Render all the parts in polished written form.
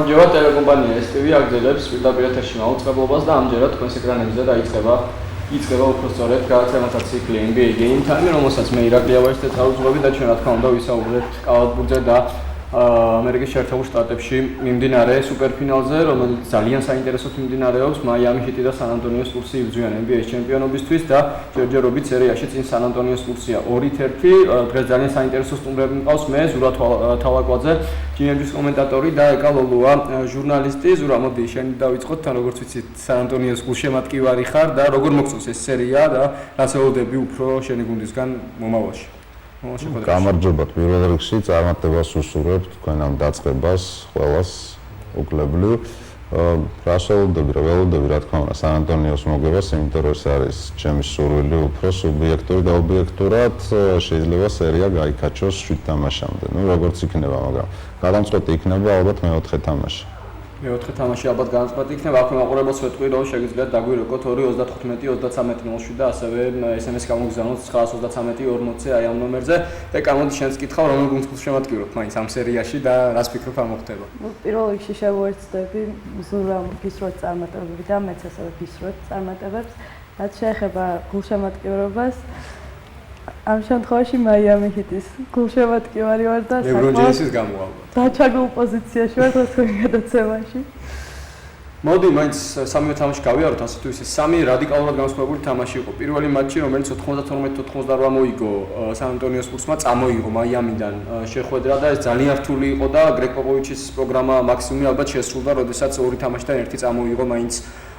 გამარჯობა, ტელეკომპანია STV აგრძელებს პირდაპირ ეთერში მაუწყებლობას და ამჯერად თქვენს ეკრანებზე იწყება უფრო სწორედ გადაცემათა ციკლი NBA Game Time, რომელსაც მე ირაკლი ავაჟიძე წარუძღვები და ჩვენ რა თქმა უნდა ვისაუბრებთ კალათბურთზე და ამერიკის შეერთებულ შტატებში მიმდინარე სუპერფინალზე, რომელიც ძალიან საინტერესოდ მიმდინარეობს. მაიამი ჰიტი და სან ანტონიო სპურსი იბრძვიან NBA-ის ჩემპიონობისთვის და ჯერჯერობით სერიაში წინ სან ანტონიო სპურსია 2-1. დღეს ძალიან საინტერესო სტუმრები მყავს მე, ზურა თავაკვაძე, GMG-ის კომენტატორი და ეკა ლოლუა, ჟურნალისტი. ზურა, მოდი შენ დავიწყოთ, თან როგორც ვიცით, სან ანტონიოს გულშემატკივარი ხარ და როგორ მოგწონს ეს სერია და რას ელოდები უფრო შენი გუნდისგან მომავალში? გამარჯობა პირველ რიგში, წარმატებას ვუსურვებთ თქვენამ დაწყებას, ყველას უკლებლივ. რა შეულოდები, რა ველოდები, რა თქმა უნდა, სან ანტონიოს მოგებას, იმიტომ რომ ეს არის ჩემი სურვილი უფრო სუბიექტური და ობიექტურად შეიძლება სერია გაიქაჩოს 7 თამაშამდე. ნუ როგორც იქნება, მაგრამ გადამწყვეტი იქნება ალბათ მეოთხე თამაში. მეოთხე თამაში ალბათ განსხვავებული იქნება. აქვე მაყურებელს ვეთქვი, რომ შეგიძლიათ დაგვირეკოთ 2-35-33 და ასევე SMS გამოგზავნოთ 933-40 აი ამ ნომერზე. ეკა, მოდი შენც კითხავ, რომელ გუნდს გულშემატკივრობ მაინც ამ სერიაში და რას ფიქრობ ამ მოხდება? პირველ რიგში შევუერთდები ზურამ ფისროთ წარმატებები და მეც ასევე ფისროთ წარმატებებს. რაც შეეხება გულშემატკივრობას, ამ შემთხვევაში მაიამი ჰიტის გულშემატკივარი ვარ და LeBron James-ის გამო ალბათ. დაჩაგრულ პოზიციაში ვარ თქვენ გადაცემაში. მოდი, მაინც სამივე თამაში გავიაროთ, ასე თუ ისე სამი რადიკალურად განსხვავებული თამაში იყო. პირველი მატჩი, რომელიც 92-88 მოიგო სან ანტონიო სპურსმა, წამოიღო მაიამიდან შეხვედრა და ეს ძალიან რთული იყო და გრეგ პოპოვიჩის პროგრამა მაქსიმუმი ალბათ შესრულდა, როდესაც ორი თამაშიდან ერთი წამოიღო მაინც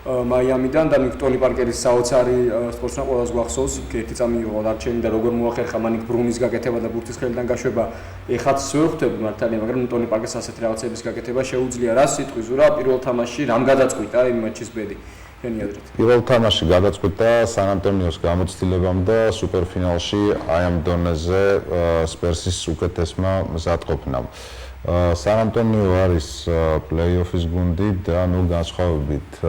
მაიამიდან და ტონი პარკერის საოცარი სპორტსმა ყველას გვახსოვს, ერთი წამოიღო დარჩენი და როგორ მოახერხა მანიკ ბრუნის გაკეთება და ბურთის ხელიდან გაშვება. ეხაც ვერ ხვდები მართალია, მაგრამ ტონი პარკერს ასეთი რაღაცების გაკეთება შეუძლია. რა სიტყვის ზურა პირველ თამაში რამ გადაწყვიტა იმ მატჩის ბედი? შენი აზრით. პირველ თამაში გადაწყვიტა სან ანტონიოს გამოცდილებამ და სუპერფინალში აი ამ დონეზე სპერსის უკეთესმა მზადყოფნამ. სან ანტონიო არის პლეი-ოფის გუნდი და ნუ განსხვავებით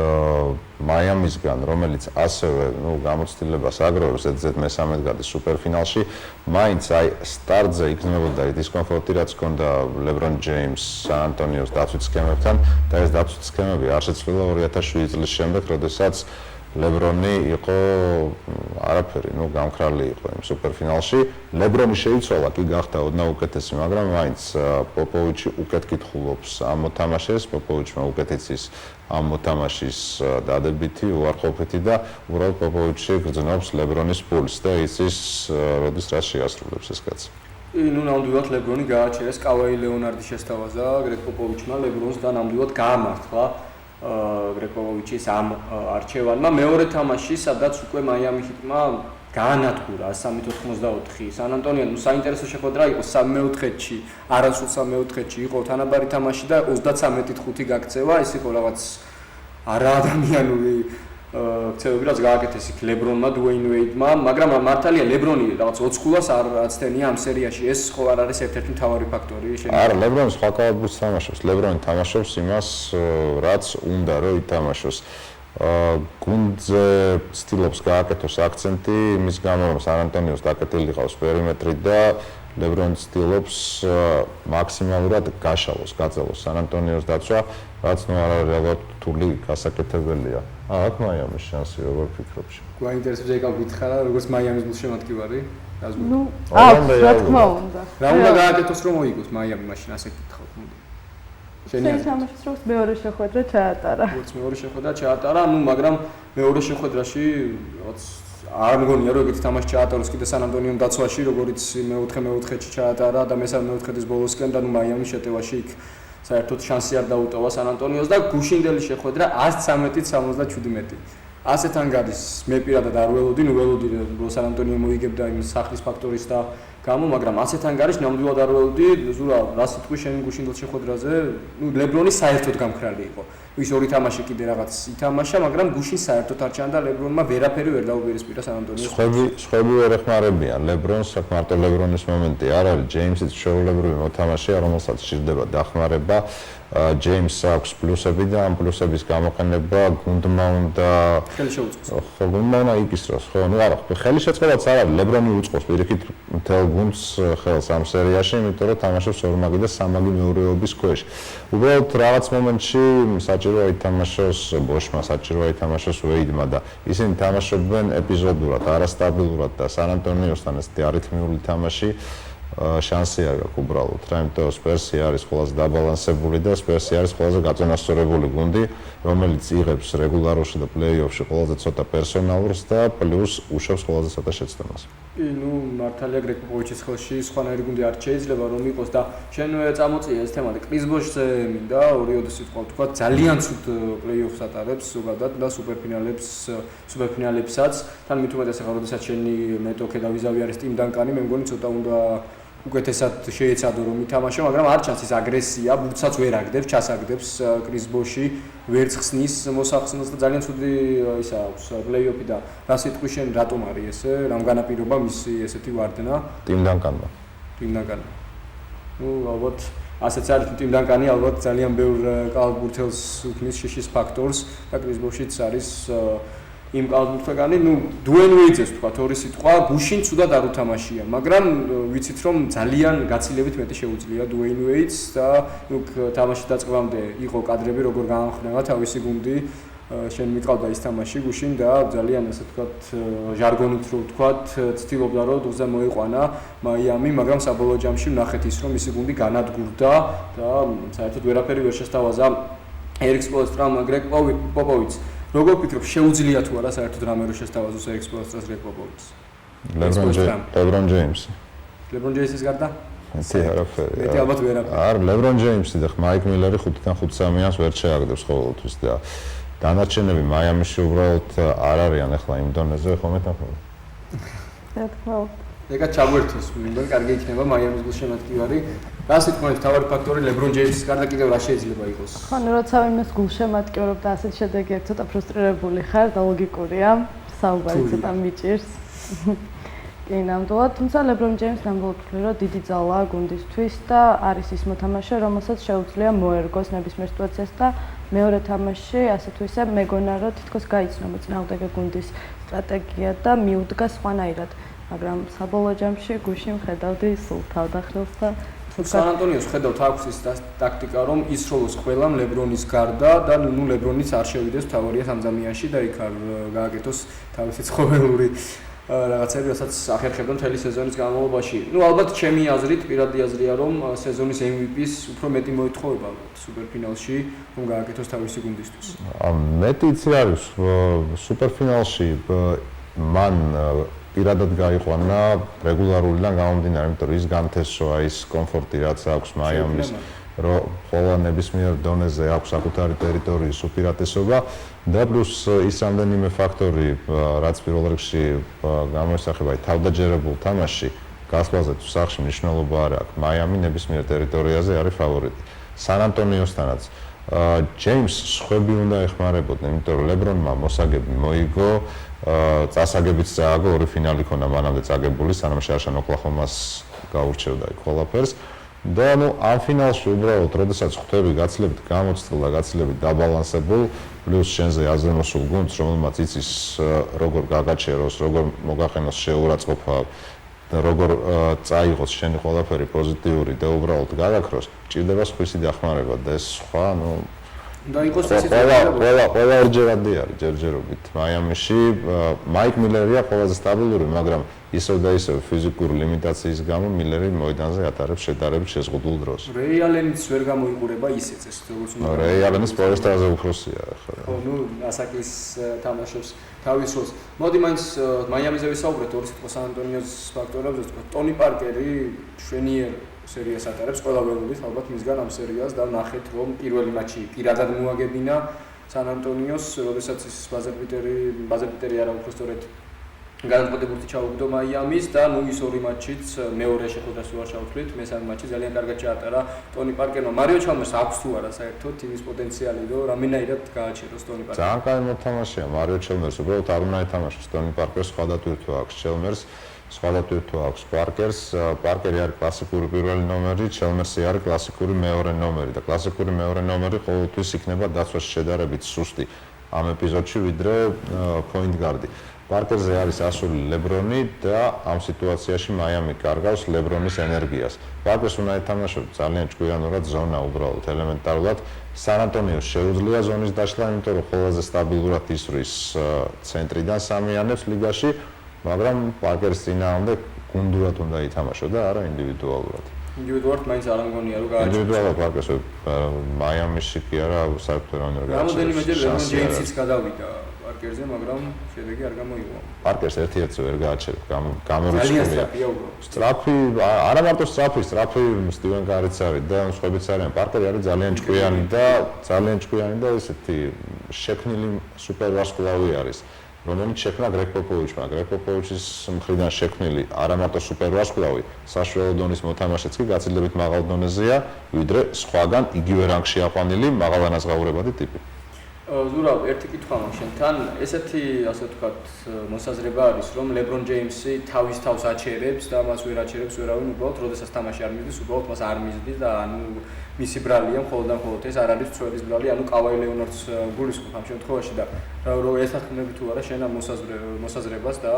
მაიამისგან, რომელიც ასევე გამოცდილებას აგროვებს ზედიზედ მესამედ გადის სუპერფინალში, მაინც აი სტარტზე იქნებოდა დისკომფორტი, რაც ჰქონდა LeBron James სან ანტონიოს დაცვით სქემებთან და ეს დაცვით სქემები არ შეცვლილა 2007 წლის შემდეგ, როდესაც LeBron-ი იყო არაფერი, გამქრალი იყო იმ სუპერფინალში. LeBron-ი შეიცვალა, კი გახდა ოდნავ უკეთესი, მაგრამ მაინც პოპოვიჩი უკეთ კითხულობს ამ მოთამაშეს, პოპოვიჩმა უკეთ იცის ამ მოთამაშის დადებითი, უარყოფითი და უბრალოდ პოპოვიჩი გრძნობს LeBron-ის პულს და იცის, როდის რაც შეასრულებს ეს კაცი. ნუ ნამდვილად LeBron-ი გააჩერეს კავაი ლეონარდის შესთავაზა გრეგ პოპოვიჩმა LeBron-ს და ნამდვილად გაამართლა გრეგ პოპოვიჩის ამ არჩევანმა. მეორე თამაში, სადაც უკვე მაიამი ჰიტმა გაანადგურა 103-84. სან ანტონიო საინტერესო შეხვედრა იყო 3-4-ში, არასრულ 3-4-ში იყო თანაბარი თამაში და 33-5 გაქცევა. ეს იყო რაღაც არაადამიანური ქცევები, რაც გააკეთეს იქ LeBron-მა, Dwayne Wade-მა, მაგრამ მართალია LeBron-ი რაღაც 20 ქულას არ აცდენია ამ სერიაში. ეს ხო არ არის ერთ-ერთი მთავარი ფაქტორი შენ? არა, LeBron-ი სხვა კალათბურთს თამაშობს. LeBron-ი თამაშობს იმას, რაც უნდა რომ ითამაშოს. გუნდზე ცდილობს გააკეთოს აქცენტი იმის გამო, რომ სან ანტონიოს დაკეტილი ყავს პერიმეტრი და LeBron ცდილობს მაქსიმალურად გაშალოს, გაძელოს სან ანტონიოს დაცვა, რაც ნუ არ არის ალბათ რთული გასაკეთებელია. აქ მაიამის შანსი როგორ ფიქრობ? გვაინტერესებს ეკა გითხარა, როგორც მაიამის გულშემატკივარი? ნუ, რა თქმა უნდა. რა უნდა გააკეთოს რომ მოიგოს მაიამი მაშინ ასე გითხავთ, მოდი. შენი თამაშის დროს მეორე შეხვედრა ჩაატარა. მეორე შეხვედრა ჩაატარა, მაგრამ მეორე შეხვედრაში რაღაც არ მგონია რომ ეგეთი თამაში ჩაატაროს კიდე სან ანტონიომ დაცვაში, როგორც მეოთხე-მეოთხეში ჩაატარა და მესამე-მეოთხედის ბოლოსკენ და მაიამის შეტევაში იქ საერთოდ შანსი არ დაუტოვა სან ანტონიოს და გუშინდელი შეხვედრა 113-77. ასეთან გადის. მე პირადად არ ველოდი, რომ სან ანტონიო მოიგებდა იმ სახლის ფაქტორის და გამო, მაგრამ ასეთან გარის ნამდვილად არ ველოდი. ზურა, რა სიტყვი შენ გუშინდელ შეხვედრაზე? LeBron-ი საერთოდ გამქრალი იყო. ის ორი თამაში კიდე რაღაც ითამაშა, მაგრამ გუშინ საერთოდ არ ჩანდა LeBron-მა ვერაფერი ვერ დაუპირისპირა სან ანტონიოს. სხვები ვერ ეხმარებიან. LeBron-ს მარტო LeBron-ის მომენტი არ არის, James-ის შეულებრივი მოთამაშეა, რომელსაც სჭირდება დახმარება. ჯეიმსს აქვს პლუსები და ამ პლუსების გამოყენება გუნდმა უნდა ხელი შეუწყოს. ხო, გუნდმა უნდა იკისროს, ხო, ну არა, ხელი შეწყობაც არ არის, ლებრონი უწყობს პირიქით მთელ გუნდს ხელს ამ სერიაში, იმიტომ რომ თამაშობს ორმაგი და სამაგი მეურვეობის ქვეშ. უბრალოდ რაღაც მომენტში საჭიროა ითამაშოს ბოშმა, საჭიროა ითამაშოს ვეიდმა და ისინი თამაშობენ ეპიზოდურად, არასტაბილურად და სან ანტონიოსთან ესეთი არითმიული თამაში შანსი არ გაქვს უბრალოდ, რა იმიტომ სპერსი არის ყველაზე დაბალანსებული და სპერსი არის ყველაზე გაწონასწორებული გუნდი, რომელიც იღებს რეგულარობაში და პლეი-ოფში ყველაზე ცოტა პერსონალურს და პლუს უშვებს ყველაზე ცოტა შეცდომას. კი, ну, მართალია გრეგ პოპოვიჩის ხელში სხვანაირი გუნდი არ შეიძლება რომ იყოს და შენ წამოწია ეს თემა და კრის ბოშზე მინდა ორი სიტყვა თქვა ძალიან ცუდ პლეი-ოფს ატარებს ზოგადად და სუპერფინალებსაც თან მით უმეტეს ახლა როდესაც შენი მეტოქე და ვიზავი არის ტიმ დანკანი მე მგონი ცოტა უნდა უკეთესად შეეცადო რომ ითამაშო, მაგრამ არ ჩანს ის აგრესია, ბურთსაც ვერ აგდებს, ჩასაგდებს კრის ბოში, ვერც ხსნის მოსახსნელს და ძალიან ცუდი ისა აქვს პლეი-ოფი და რა სიტყვი შენ რატომ არის ესე, რამ განაპირობა მისი ესეთი ვარდნა ტიმ დანკანმა. ну, ალბათ ასეც არის ტიმ დანკანი, ალბათ ძალიან ბევრ კალბურთელს უქმნის შიშის ფაქტორს და კრის ბოშიც არის იმ კალბურთგანი, ну, დუენ ვეიძეს თქვა ორი სიტყვა, გუშინ ცუდად არ უთამაშია, მაგრამ ვიცით რომ ძალიან გაცილებით მეტი შეუძლია დუენ ვეიძს და ну, თამაში დაწყებამდე იყო კადრები როგორ გაამხნევა თავისი გუნდი, შენ მიყავდა ის თამაში გუშინ და ძალიან ასე ვთქვათ ჟარგონით რო ვთქვათ, ცდილობდა რომ დუღზე მოიყვანა მაიამი, მაგრამ საბოლოო ჯამში ვნახეთ ის რომ მისი გუნდი განადგურდა და საერთოდ ვერაფერი ვერ შესთავაზა ერიკ სპოლსტრამ გრეგ პოპოვიჩს. როგორ ფიქრობ, შეუძლია თუ არა საერთოდ რამე რო შესთავაზოს ერიკ სპოლსტრას გრეგ პოპოვიჩს? ლებრონ ჯეიმსი. ლებრონ ჯეიმსის გარდა? ესე არაფერი. მეტი ალბათ ვერაფერი. არ, ლებრონ ჯეიმსი და მაიკ მილერი 5-დან 5-3-იანს ვერ შეაგდებს ყოველთვის და დანარჩენები მაიამიში უბრალოდ არ არიან ახლა იმ დონეზე, ხომ მეტყობა. რა თქმა უნდა. ეგა ჩაგვერთოს, მინდოდი კარგი იქნება მაიამის გულშემატკივარი. რა სიტყვით თავარი ფაქტორი ლებრონ ჯეიმსის გარდა კიდევ რა შეიძლება იყოს? ხო, ну, როცა ვინმეს გულშემატკივრობ და ასეთ შედეგი აქვს, ცოტა ფრუსტრირებული ხარ და ლოგიკურია, საუბარი ცოტა მიჭირს. კი, ნამდვილად, თუმცა ლებრონ ჯეიმს ნამდვილად ვთვლი, რომ დიდი ძალაა გუნდისთვის და არის ის მოთამაშე, რომელსაც შეუძლია მოერგოს ნებისმიერ სიტუაციას და მეორე თამაში, ასე თუ ისე, მეგონა რომ თითქოს გაიცნო მოწინააღმდეგე გუნდის სტრატეგია და მიუდგა სხვანაირად, მაგრამ საბოლოო ჯამში გუშინ ხედავდი სულ თავდახელს და სან ანტონიოს ხედავთ აქვს ის ტაქტიკა რომ ისროლოს ყველამ ლებრონის გარდა და ნუ ლებრონიც არ შევიდეს თავარია სამზამიანში და იქ არ გააკეთოს თავისი ცხოველური რაღაცები, რასაც ახერხებდა მთელი სეზონის განმავლობაში. ну, ალბათ ჩემი აზრით, პირადი აზრია რომ სეზონის MVP-ს უფრო მეტი მოეთხოვება სუპერფინალში, რომ გააკეთოს თავისი გუნდისთვის. მეტი იცი არის სუპერფინალში მან პირადად გაიყვანა რეგულარულიდან გამომდინარე, იმიტომ რომ ის განთესოა ის კომფორტი, რაც აქვს მაიამის, რომ ყველა ნებისმიერ დონეზე აქვს საკუთარი ტერიტორიის უპირატესობა და პლუს ის რამდენიმე ფაქტორი, რაც პირველ რიგში გამოისახება თავდაჯერებულ თამაში, გასვლაზე თუ სახში მნიშვნელობა არ აქვს. მაიამი ნებისმიერ ტერიტორიაზე არის ფავორიტი. სან ანტონიოსთანაც ჯეიმს ხვები უნდა ეხმარებოდნენ, იმიტომ რომ ლებრონმა მოსაგები მოიგო, წასაგებიც წააგო, ორი ფინალი ქონდა მანამდე წაგებული, სანამ შეაშალა ოკლაჰომას გაურჩევდა იქ ყველაფერს. და ნუ ამ ფინალში უბრალოდ, როდესაც ხვდები გაცილებით გამოცდილ და გაცილებით დაბალანსებულ, პლუს შენზე აზრმოსულ გუნდს, რომელმაც იცის როგორ გაგაჩეროს, როგორ მოგახენოს შეურაცხყოფა და როგორ წაიღოს შენი ყველაფერი პოზიტიური და უბრალოდ გაგაქროს, ჭირდება სხვისი დახმარება და ეს სხვა, ნუ და იყოს ისიც ყველა ორჯერადი არის ჯერჯერობით. მაიამიში მაიკ მილერია ყველაზე სტაბილური, მაგრამ ისევ და ისევ ფიზიკური ლიმიტაციის გამო მილერი მოედანზე ატარებს შედარებით შეზღუდულ დროს. რეი ალენიც ვერ გამოიყურება ისეც ეს როგორც უნდა. რეი ალენის პოესტაზე უფროსია ახლა. ხო, ნუ ასაკის თამაშობს თავის როლს. მოდი მაინც მაიამიზე ვისაუბრეთ ორი სიტყვა სან ანტონიოს ფაქტორებზე, თქვა ტონი პარკერი შვენიერ სერიას ატარებს ყველა ველოდით ალბათ მისგან ამ სერიას და ნახეთ რომ პირველი მატჩი პირადად მოაგებინა სან ანტონიოს, როდესაც ის ბაზერბიტერი არა უფრო სწორედ განაცხადებული ჩაუგდო მაიამის და ნუ ის ორი მატჩიც მეორე შეხვედრას უარ ჩავთვლით, მესამე მატჩი ძალიან კარგად ჩაატარა ტონი პარკერმა. მარიო ჩალმერს აქვს თუ არა საერთოდ იმის პოტენციალი, რომ რამდენად გააჩეროს ტონი პარკერი. ძალიან კარგი მოთამაშეა მარიო ჩალმერს, უბრალოდ არ უნდა ეთამაშოს ტონი პარკერს, სხვა დატვირთვა აქვს ჩალმერს. სხვადასხვა აქვს პარკერს. პარკერი არის კლასიკური პირველი ნომერი, ჩელმერსი არის კლასიკური მეორე ნომერი და კლასიკური მეორე ნომერი ყოველთვის იქნება დაცვაში შედარებით სუსტი ამ ეპიზოდში, ვიდრე point guard-ი. პარკერზე არის ასული ლებრონი და ამ სიტუაციაში მაიამი კარგავს ლებრონის ენერგიას. პარკერს უნდა ეთამაშოს ძალიან ჭკვიანურად ზონა უბრალოდ ელემენტარულად. სან ანტონიოს შეუძლია ზონის დაშლა, იმიტომ რომ ყველაზე სტაბილურად ისვრის ცენტრიდან სამიანებს ლიგაში, მაგრამ პარკერის წინააღმდეგ გუნდურად უნდა ითამაშო და არა ინდივიდუალურად. ინდივიდუალურად მაინც არ ამგონია რომ გააჩნია. ინდივიდუალურად პარკერს მაიამიში კი არა საერთოდ არ უნდა გააჩნია. რამოდენიმეჯერ ლებრონ ჯეიმსიც გადავიდა პარკერზე, მაგრამ შედეგი არ გამოიღო. პარკერს ერთ-ერთზე ვერ გააჩერებ, გამორიცხულია. ძალიან სწრაფია უბრალოდ. სწრაფი, არა მარტო სწრაფი სტივენ კარიც არის და სხვაებიც არიან. პარკერი არის ძალიან ჭკვიანი და ესეთი შექმნილი სუპერვარსკვლავი არის. რომელიც შექმნა გრეგ პოპოვიჩმა. გრეგ პოპოვიჩის მხრიდან შექმნილი არა მარტო სუპერვარსკვლავი, საშუალო დონის მოთამაშეც კი გაცილებით მაღალ დონეზეა, ვიდრე სხვაგან იგივე რანგში აყვანილი მაღალანაზღაურებადი ტიპი. ზურავ, ერთი კითხვა მაქვს შენთან. ესეთი, ასე ვთქვათ, მოსაზრება არის, რომ ლებრონ ჯეიმსი თავის თავს აჩერებს და მას ვერ აჩერებს ვერავინ უბრალოდ, როდესაც თამაში არ მისდის, უბრალოდ მას არ მისდის და ანუ მისი ბრალია მხოლოდ და მხოლოდ ეს არ არის ცოლის ბრალი, ანუ კავაი ლეონარდს გულისხმობ ამ შემთხვევაში და რა ესახმები თუ არა შენ ამ მოსაზრებას და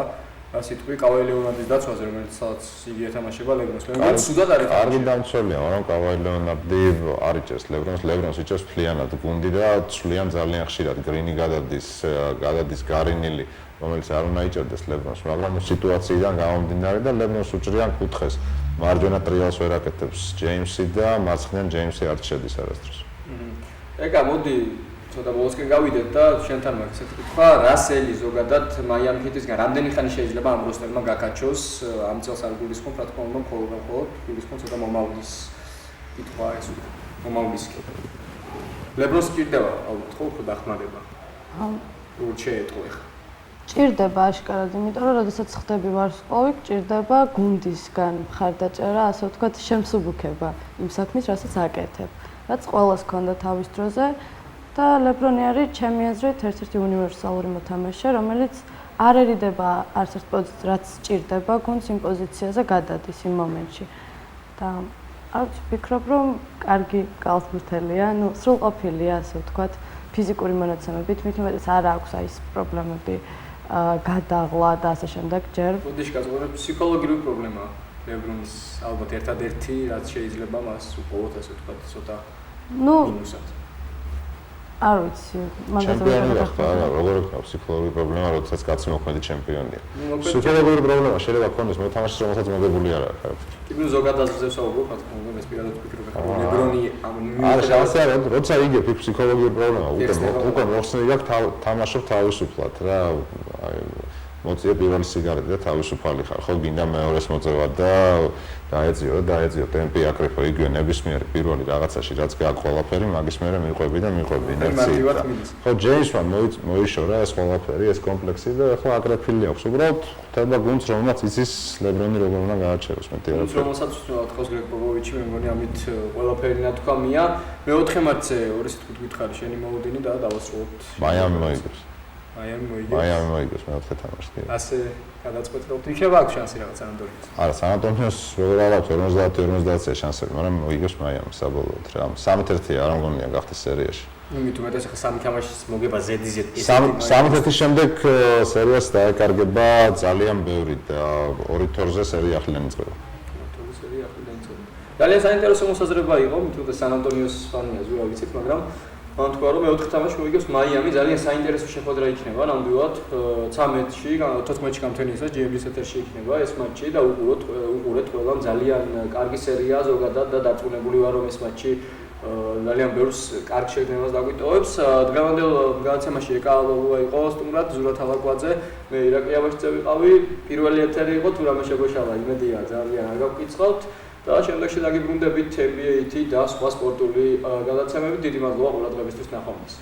ასე თქვი კავაი ლეონარდის დაცვაზე, რომელიც სადაც იგი ეთამაშება ლებრონს. მე სულად არის კარგი დამცველია, მაგრამ კავაი ლეონარდი არ იჭერს ლებრონს იჭერს ფლიანად გუნდი და ცვლიან ძალიან ხშირად. გრინი გადადის გარინილი, რომელიც არ უნდა იჭერდეს ლებრონს, მაგრამ სიტუაციიდან გამომდინარე და ლებრონს უჭრიან კუთხეს. მარჯვენა ტრიალს ვერ აკეთებს ჯეიმსი და მარცხნიდან ჯეიმსი არ შედის არასდროს. ეკა, მოდი ცოტა ბოლოსკენ გავიდეთ და შენთან მაქვს ესეთი კითხვა, რასელი ზოგადად მაიამი ჰიტისგან რამდენი ხანი შეიძლება ამ როსტერმა გაკაჩოს, ამ წელს არ გულისხმობ, რა თქმა უნდა, მხოლოდ გულისხმობ ცოტა მომავლის კითხვა ეს უკვე მომავლის კითხვა. ლებრონს ჭირდება, აუთხო, უფრო დახმარება. როგორ შეეტყო ეხლა? ჭირდება აშკარად, იმიტომ რომ როდესაც ხდები ვარსკვლავი, ჭირდება გუნდისგან მხარდაჭერა, ასე ვთქვათ, შემსუბუქება იმ საქმის, რასაც აკეთებ. რაც ყველას ჰქონდა თავის დროზე და ლებრონი არის ჩემი აზრით ერთ-ერთი უნივერსალური მოთამაშე, რომელიც არ ერიდება არც ერთ პოზიციას, რაც ჭირდება გუნდს იმ პოზიციაზე გადადის იმ მომენტში. და არ ვფიქრობ, რომ კარგი კალთბურთელია, სრულყოფილია, ასე ვთქვათ, ფიზიკური მონაცემებით, მით უმეტეს არ აქვს აი ეს პრობლემები. გადაღლა და ასე შემდეგ ჯერ. ბოდიში გასაგებია ფსიქოლოგიური პრობლემაა ლებრონის ალბათ ერთადერთი, რაც შეიძლება მას უყოლოდ ასე ვთქვათ, ცოტა მინუსად. არ ვიცი, მაგაზე როგორ იქნება ფსიქოლოგიური პრობლემა, როდესაც კაცი მოქმედი ჩემპიონია. ფსიქოლოგიური პრობლემა შეიძლება ქონდეს მოთამაშეს, რომელსაც მოგებული არ აქვს. კი, ზოგადად ზევსაუბრობ, რა თქმა უნდა, ეს პირადად ვფიქრობ, რომ ლებრონი ამ არა, შანსი არა, როცა იგებ ფსიქოლოგიური პრობლემა, უკვე მოხსნილი გაქვს თამაშობ თავისუფლად რა, აი მოწია პირველი სიგარეტი და თავისუფალი ხარ, ხო გინდა მეორეს მოწევა და დაეძიო ტემპი აკრეფო იგივე ნებისმიერი პირველი რაღაცაში რაც გაქვს ყველაფერი მაგის მერე მიყვები ინერციით. ხო ჯეიმსმა მოიშორა ეს ყველაფერი, ეს კომპლექსი და ახლა აკრეფილი აქვს. უბრალოდ ხდება გუნდს, რომელსაც იცის ლებრონი როგორ უნდა გააჩეროს მეტი რა. რომელსაც თქოს გრეგ პოპოვიჩი, მე მგონი ამით ყველაფერი ნათქვამია. მეოთხე მატჩზე 2.5 გითხარი შენი მოლოდინი და დავასრულოთ. მაიამი მოიგებს. მაიამი მოიგებს მეოთხე თამაში. ასე გადაწყვეტილობთ, იქნება აქვს შანსი რაღაც სან ანტონიოს. არა, სან ανტონიოს როგორ არ აქვს 50-50 შანსები, მაგრამ მოიგებს მაიამი საბოლოოდ რა. 3-1 არ მგონია გახდეს სერიაში. მით უმეტეს ახლა სამი თამაშის მოგება ზედიზედ 3-1 შემდეგ სერიას დაეკარგება ძალიან ბევრი და 2-2-ზე სერია ახლიდან იწყება. ძალიან საინტერესო მოსაზრება იყო, მით უმეტეს სან ანტონიოს ფანია ზურა ვიცით, მაგრამ მან თქვა რომ მეოთხე თამაში მოიგებს მაიამი, ძალიან საინტერესო შეხვედრა იქნება ნამდვილად 13-ში, 14-ში გამთენისაც GMB-ის ეთერში იქნება ეს მატჩი და უყურეთ ყველამ ძალიან კარგი სერია ზოგადად და დარწმუნებული ვარ რომ ეს მატჩი ძალიან ბევრს კარგ შეგნებას დაგვიტოვებს. დღევანდელ გადაცემაში ეკაალოვა იყო სტუმრად ზურათ ალაკვაძე, მე ირაკლი აბაშიძე ვიყავი, პირველი ეთერი იყო, თუ რამე შეგვეშალა, იმედია ძალიან არ გავკითხავთ და შემდეგში დაგიბრუნდებით NBA-ით და სხვა სპორტული გადაცემებით. დიდი მადლობა ყურადღებისთვის, ნახვამდის.